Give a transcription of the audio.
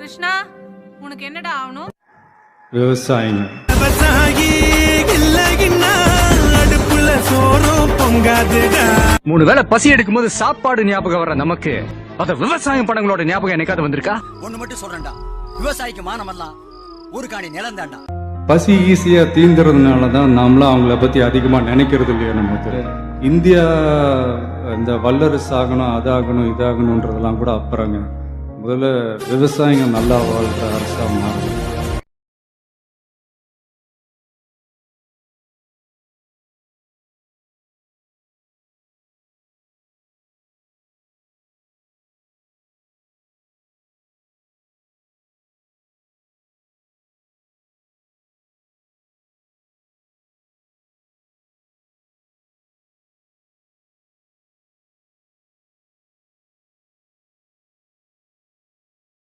கிருஷ்ணா, உனக்கு என்னடா ஆகணும்? விவசாயிங்க. மூணு வேளை பசி எடுக்கும் போது சாப்பாடு ஞாபகம் வர நமக்கு அத விவசாயம் படங்களோட ஞாபகம் என்னைக்காவது வந்திருக்கா? ஒண்ணு மட்டும் சொல்றேன்டா, விவசாயிக்கு மானமெல்லாம் ஒரு காணி நிலம் தாண்டா. பசி ஈஸியா தீந்துறதுனால தான் நாமளும் அவங்கள பத்தி அதிகமா நினைக்கிறது இல்லையா நமக்கு. இந்தியா இந்த வல்லரசு ஆகணும், அதாகணும், இதாகணும்ன்றதெல்லாம் கூட அப்புறங்க. முதல்ல விவசாயிங்க நல்லா வாழ்ற அரசா மாறுது.